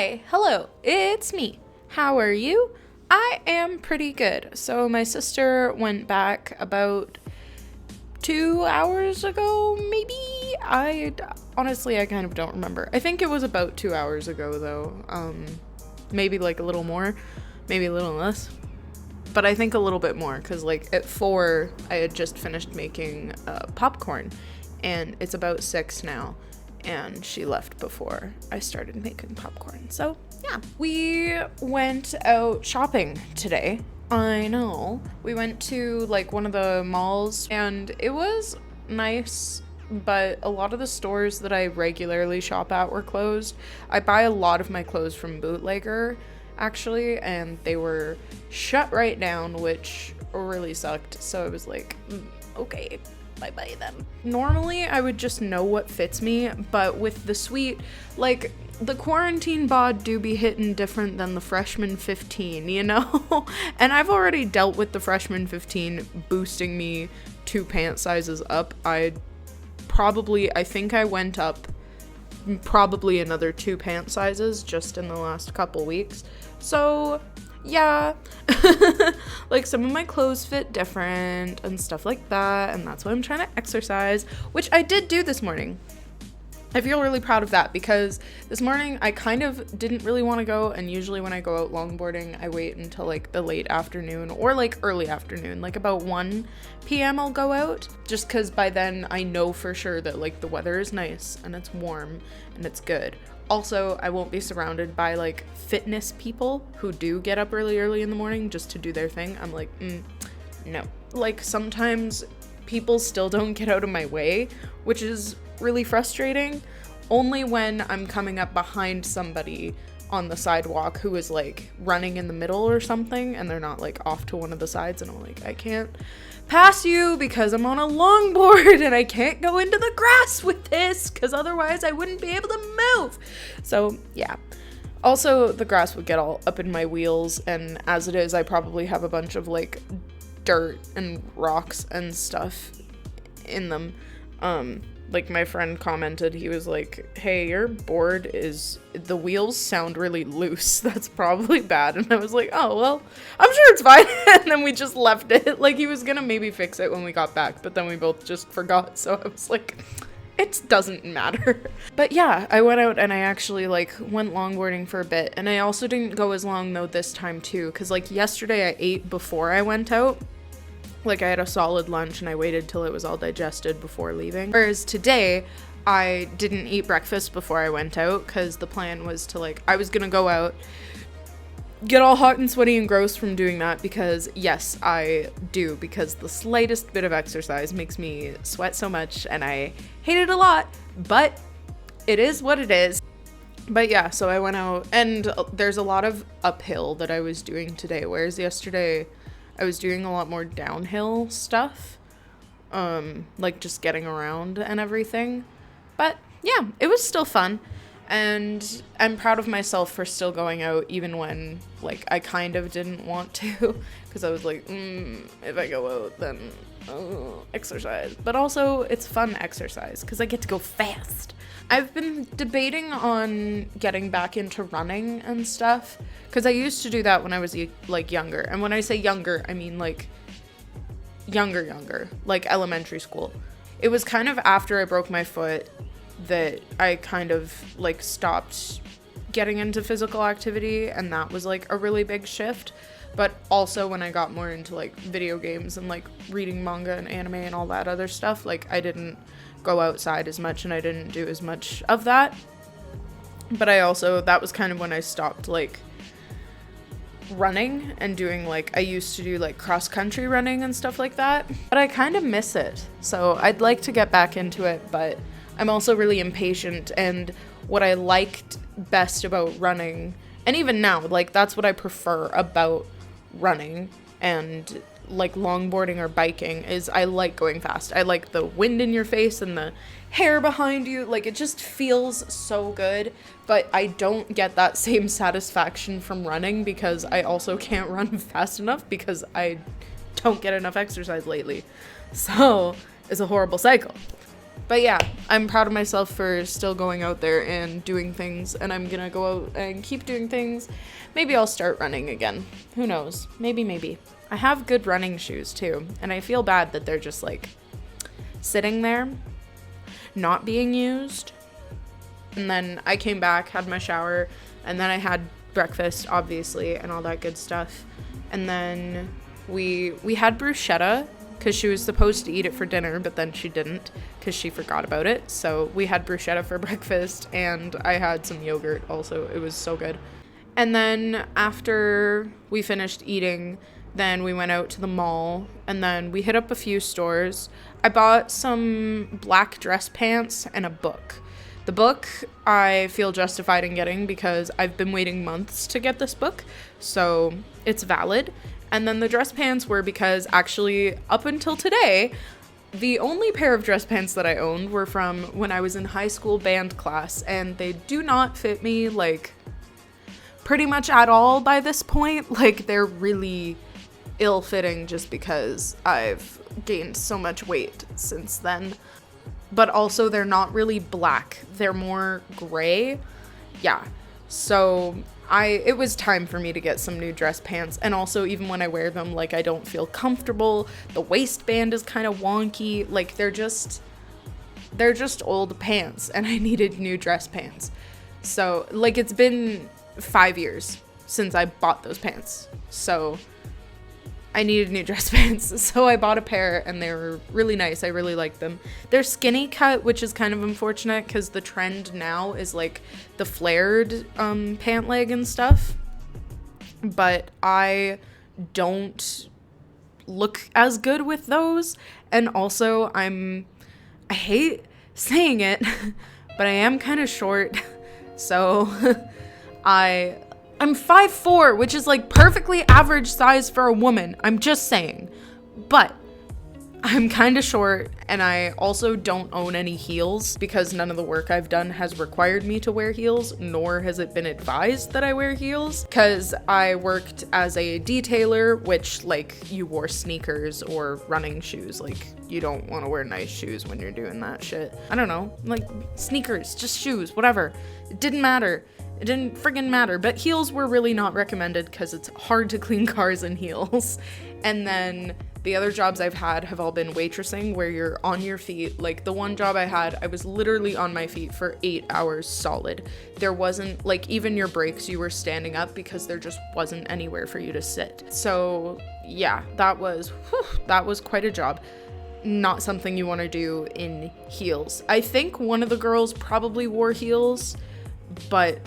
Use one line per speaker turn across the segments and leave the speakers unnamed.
Hi, hello, it's me. How are you? I am pretty good. So my sister went back about 2 hours ago, maybe? Honestly, I kind of don't remember. I think it was about 2 hours ago, though. Maybe like a little more, maybe a little less. But I think a little bit more, because like at 4, I had just finished making popcorn, and it's about 6 now. And she left before I started making popcorn. So, yeah. We went out shopping today. I know. We went to, like, one of the malls, and it was nice, but a lot of the stores that I regularly shop at were closed. I buy a lot of my clothes from Bootlegger, actually, and they were shut right down, which really sucked. So I was like, okay. Bye-bye then. Normally, I would just know what fits me, but with the suite, like, the quarantine bod do be hitting different than the freshman 15, you know? And I've already dealt with the freshman 15 boosting me 2 pant sizes up. I think I went up probably another 2 pant sizes just in the last couple weeks. So, yeah, like some of my clothes fit different and stuff like that, and that's why I'm trying to exercise, which I did do this morning. I feel really proud of that because this morning I kind of didn't really want to go, and usually when I go out longboarding I wait until like the late afternoon or like early afternoon, like about 1 p.m. I'll go out, just because by then I know for sure that like the weather is nice and it's warm and it's good. Also, I won't be surrounded by, like, fitness people who do get up early in the morning just to do their thing. I'm like, no. Like, sometimes people still don't get out of my way, which is really frustrating. Only when I'm coming up behind somebody on the sidewalk who is, like, running in the middle or something, and they're not, like, off to one of the sides, and I'm like, I can't pass you because I'm on a longboard and I can't go into the grass with this because otherwise I wouldn't be able to move. So yeah. Also, the grass would get all up in my wheels, and as it is, I probably have a bunch of like dirt and rocks and stuff in them. Like my friend commented, he was like, hey, your board the wheels sound really loose. That's probably bad. And I was like, oh, well, I'm sure it's fine. And then we just left it. Like he was gonna maybe fix it when we got back, but then we both just forgot. So I was like, it doesn't matter. But yeah, I went out and I actually like went longboarding for a bit. And I also didn't go as long though this time too, because like yesterday I ate before I went out. Like, I had a solid lunch and I waited till it was all digested before leaving. Whereas today, I didn't eat breakfast before I went out because the plan was to, like, I was gonna go out, get all hot and sweaty and gross from doing that because, yes, I do, because the slightest bit of exercise makes me sweat so much and I hate it a lot, but it is what it is. But yeah, so I went out and there's a lot of uphill that I was doing today, whereas yesterday I was doing a lot more downhill stuff, like just getting around and everything. But yeah, it was still fun, and I'm proud of myself for still going out even when like I kind of didn't want to, because I was like, if I go out then exercise. But also it's fun exercise because I get to go fast. I've been debating on getting back into running and stuff, because I used to do that when I was like younger. And when I say younger, I mean like younger, like elementary school. It was kind of after I broke my foot that I kind of like stopped getting into physical activity, and that was like a really big shift. But also when I got more into like video games and like reading manga and anime and all that other stuff, like I didn't go outside as much and I didn't do as much of that. But that was kind of when I stopped like running and doing like, I used to do like cross country running and stuff like that, but I kind of miss it. So I'd like to get back into it, but I'm also really impatient, and what I liked best about running, and even now, like that's what I prefer about running and like longboarding or biking, is I like going fast. I like the wind in your face and the hair behind you. Like it just feels so good, but I don't get that same satisfaction from running because I also can't run fast enough because I don't get enough exercise lately. So it's a horrible cycle. But yeah, I'm proud of myself for still going out there and doing things, and I'm gonna go out and keep doing things. Maybe I'll start running again. Who knows? Maybe. I have good running shoes too, and I feel bad that they're just like sitting there, not being used. And then I came back, had my shower, and then I had breakfast, obviously, and all that good stuff. And then we had bruschetta, because she was supposed to eat it for dinner, but then she didn't, because she forgot about it. So we had bruschetta for breakfast, and I had some yogurt also. It was so good. And then after we finished eating, then we went out to the mall, and then we hit up a few stores. I bought some black dress pants and a book. The book I feel justified in getting because I've been waiting months to get this book, so it's valid. And then the dress pants were because actually up until today, the only pair of dress pants that I owned were from when I was in high school band class, and they do not fit me like pretty much at all by this point. Like, they're really ill-fitting just because I've gained so much weight since then. But also they're not really black, they're more gray. Yeah, so it was time for me to get some new dress pants. And also, even when I wear them, like, I don't feel comfortable. The waistband is kind of wonky. Like, they're just old pants, and I needed new dress pants. So, like, it's been 5 years since I bought those pants, so I needed new dress pants. So I bought a pair, and they were really nice. I really like them. They're skinny cut, which is kind of unfortunate because the trend now is like the flared pant leg and stuff. But I don't look as good with those. And also I hate saying it, but I am kind of short. So I'm 5'4", which is like perfectly average size for a woman. I'm just saying. But I'm kind of short, and I also don't own any heels because none of the work I've done has required me to wear heels, nor has it been advised that I wear heels, because I worked as a detailer, which, like, you wore sneakers or running shoes. Like, you don't want to wear nice shoes when you're doing that shit. I don't know, like, sneakers, just shoes, whatever. It didn't matter. It didn't friggin' matter, but heels were really not recommended because it's hard to clean cars in heels. And then the other jobs I've had have all been waitressing, where you're on your feet. Like, the one job I had, I was literally on my feet for 8 hours solid. There wasn't, like, even your breaks, you were standing up because there just wasn't anywhere for you to sit. So yeah, that was quite a job. Not something you want to do in heels. I think one of the girls probably wore heels, but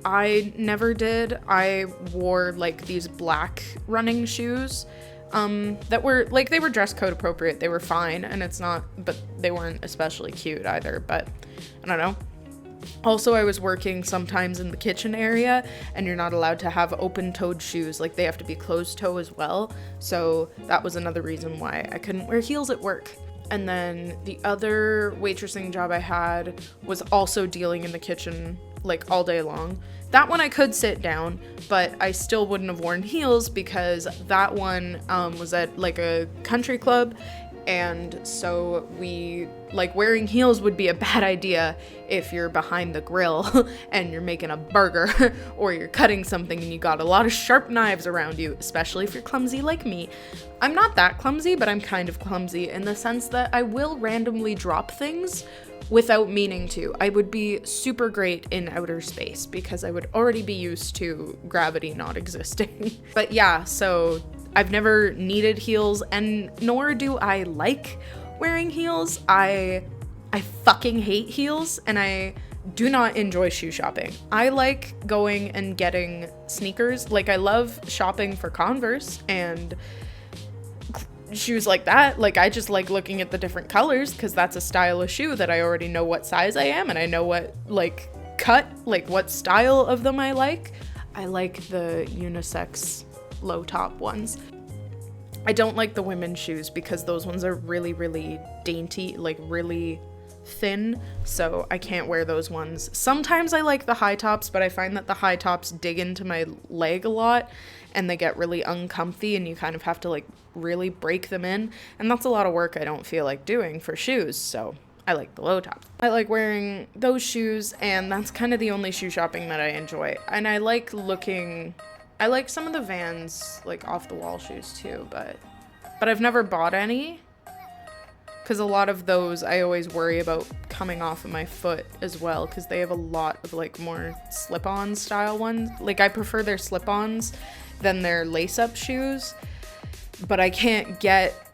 I never did. I wore like these black running shoes that were like, they were dress code appropriate. They were fine, and but they weren't especially cute either, but I don't know. Also, I was working sometimes in the kitchen area, and you're not allowed to have open-toed shoes. Like, they have to be closed-toe as well. So that was another reason why I couldn't wear heels at work. And then the other waitressing job I had was also dealing in the kitchen, like, all day long. That one I could sit down, but I still wouldn't have worn heels because that one was at, like, a country club, and so wearing heels would be a bad idea if you're behind the grill and you're making a burger or you're cutting something and you got a lot of sharp knives around you, especially if you're clumsy like me. I'm not that clumsy, but I'm kind of clumsy in the sense that I will randomly drop things without meaning to. I would be super great in outer space because I would already be used to gravity not existing. But yeah, so I've never needed heels, and nor do I like wearing heels. I fucking hate heels, and I do not enjoy shoe shopping. I like going and getting sneakers. Like, I love shopping for Converse and shoes like that. Like, I just like looking at the different colors because that's a style of shoe that I already know what size I am, and I know what, like, cut, like, what style of them I like. I like the unisex low top ones. I don't like the women's shoes because those ones are really, really dainty, like really thin, so I can't wear those ones. Sometimes I like the high tops, but I find that the high tops dig into my leg a lot and they get really uncomfy, and you kind of have to like really break them in, and that's a lot of work I don't feel like doing for shoes, so I like the low tops. I like wearing those shoes, and that's kind of the only shoe shopping that I enjoy. And I like some of the Vans, like off the wall shoes too, but I've never bought any, because a lot of those I always worry about coming off of my foot as well, because they have a lot of like more slip-on style ones. Like I prefer their slip-ons than their lace-up shoes, but I can't get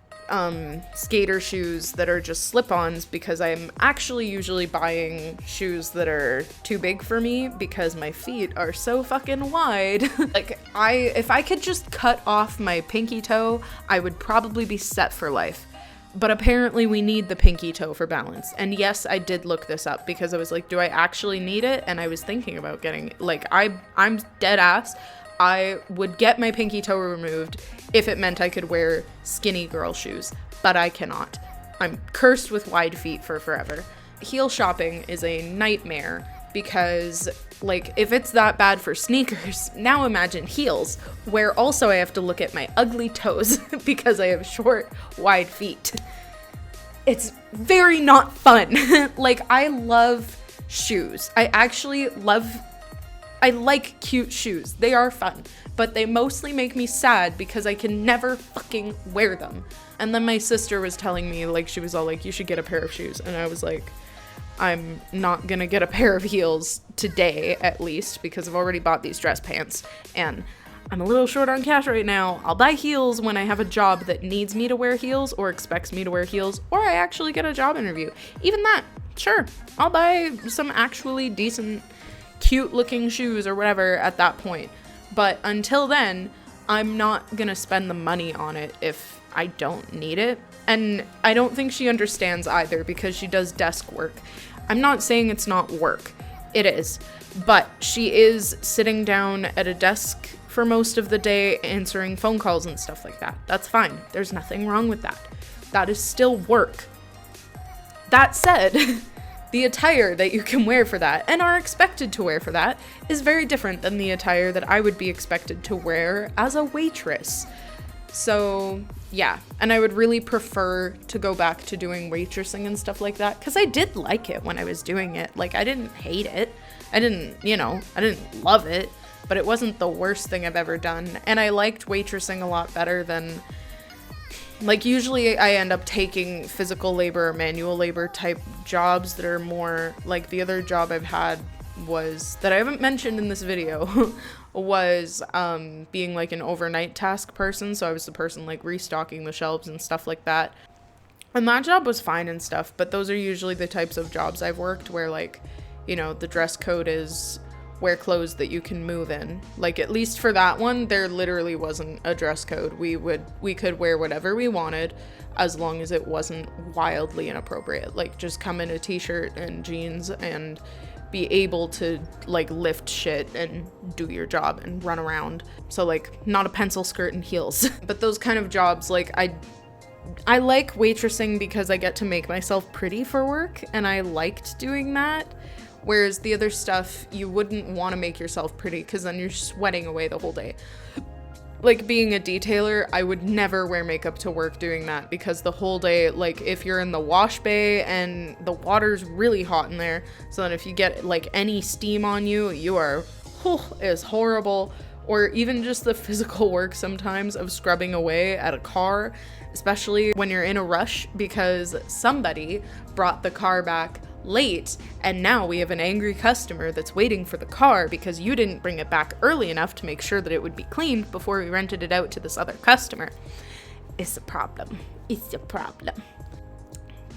skater shoes that are just slip-ons, because I'm actually usually buying shoes that are too big for me because my feet are so fucking wide. Like if I could just cut off my pinky toe, I would probably be set for life. But apparently we need the pinky toe for balance. And yes, I did look this up because I was like, do I actually need it? And I was thinking about getting, like, I'm dead ass. I would get my pinky toe removed if it meant I could wear skinny girl shoes, but I cannot. I'm cursed with wide feet for forever. Heel shopping is a nightmare because, like, if it's that bad for sneakers, now imagine heels, where also I have to look at my ugly toes because I have short, wide feet. It's very not fun. Like, I love shoes. I like cute shoes. They are fun, but they mostly make me sad because I can never fucking wear them. And then my sister was telling me, like, she was all like, you should get a pair of shoes. And I was like, I'm not gonna get a pair of heels today, at least, because I've already bought these dress pants and I'm a little short on cash right now. I'll buy heels when I have a job that needs me to wear heels or expects me to wear heels, or I actually get a job interview. Even that, sure, I'll buy some actually decent, cute looking shoes or whatever at that point. But until then, I'm not gonna spend the money on it if I don't need it. And I don't think she understands either, because she does desk work. I'm not saying it's not work. It is. But she is sitting down at a desk for most of the day answering phone calls and stuff like that. That's fine. There's nothing wrong with that. That is still work. That said, the attire that you can wear for that and are expected to wear for that is very different than the attire that I would be expected to wear as a waitress. So yeah, and I would really prefer to go back to doing waitressing and stuff like that, because I did like it when I was doing it. Like, I didn't hate it. I didn't love it, but it wasn't the worst thing I've ever done. And I liked waitressing a lot better than, like, usually I end up taking physical labor or manual labor type jobs that are more, like, the other job I've had was, that I haven't mentioned in this video, was being like an overnight task person. So I was the person like restocking the shelves and stuff like that. And that job was fine and stuff, but those are usually the types of jobs I've worked where, like, you know, the dress code is wear clothes that you can move in. Like, at least for that one, there literally wasn't a dress code. We could wear whatever we wanted as long as it wasn't wildly inappropriate. Like, just come in a t-shirt and jeans and be able to, like, lift shit and do your job and run around. So, like, not a pencil skirt and heels. But those kind of jobs, like, I like waitressing because I get to make myself pretty for work, and I liked doing that. Whereas the other stuff, you wouldn't want to make yourself pretty because then you're sweating away the whole day. Like, being a detailer, I would never wear makeup to work doing that, because the whole day, like, if you're in the wash bay and the water's really hot in there, so that if you get, like, any steam on you, is horrible. Or even just the physical work sometimes of scrubbing away at a car, especially when you're in a rush because somebody brought the car back late, and now we have an angry customer that's waiting for the car because you didn't bring it back early enough to make sure that it would be cleaned before we rented it out to this other customer. It's a problem.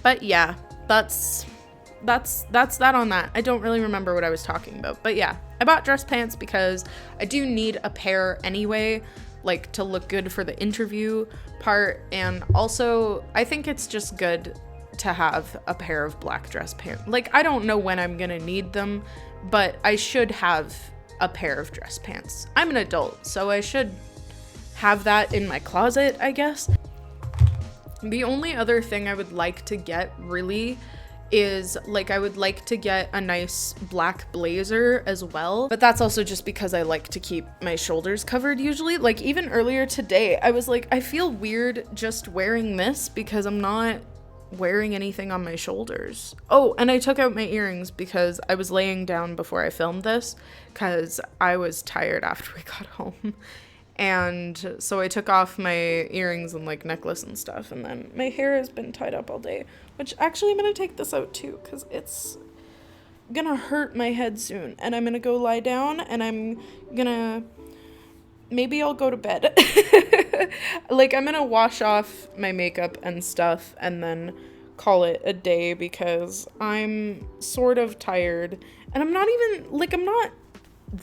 But yeah, that's that on that. I don't really remember what I was talking about, but yeah, I bought dress pants because I do need a pair anyway, like, to look good for the interview part, and also I think it's just good to have a pair of black dress pants. Like, I don't know when I'm gonna need them, but I should have a pair of dress pants. I'm an adult, so I should have that in my closet, I guess. The only other thing I would like to get, really, is, like, I would like to get a nice black blazer as well, but that's also just because I like to keep my shoulders covered usually. Like, even earlier today, I was like, I feel weird just wearing this because I'm not wearing anything on my shoulders. Oh, and I took out my earrings because I was laying down before I filmed this because I was tired after we got home. And so I took off my earrings and like necklace and stuff, and then my hair has been tied up all day, which actually I'm gonna take this out too because it's gonna hurt my head soon. And I'm gonna go lie down and maybe I'll go to bed. Like, I'm gonna wash off my makeup and stuff and then call it a day because I'm sort of tired. And I'm not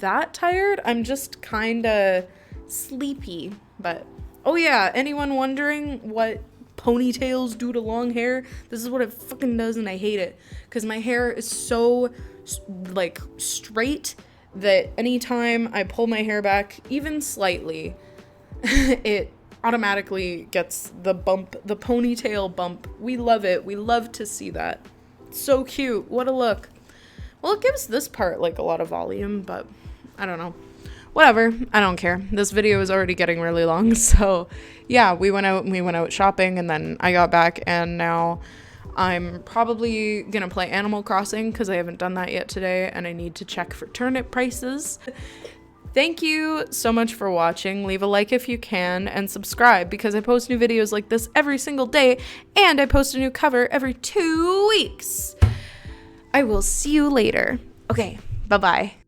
that tired. I'm just kinda sleepy. But, oh yeah, anyone wondering what ponytails do to long hair? This is what it fucking does, and I hate it. Because my hair is so, like, straight that anytime I pull my hair back, even slightly, it automatically gets the bump, the ponytail bump. We love it. We love to see that. So cute. What a look. Well, it gives this part like a lot of volume, but I don't know. Whatever. I don't care. This video is already getting really long. So yeah, we went out shopping, and then I got back, and now I'm probably gonna play Animal Crossing because I haven't done that yet today, and I need to check for turnip prices. Thank you so much for watching. Leave a like if you can, and subscribe because I post new videos like this every single day, and I post a new cover every 2 weeks. I will see you later. Okay, bye-bye.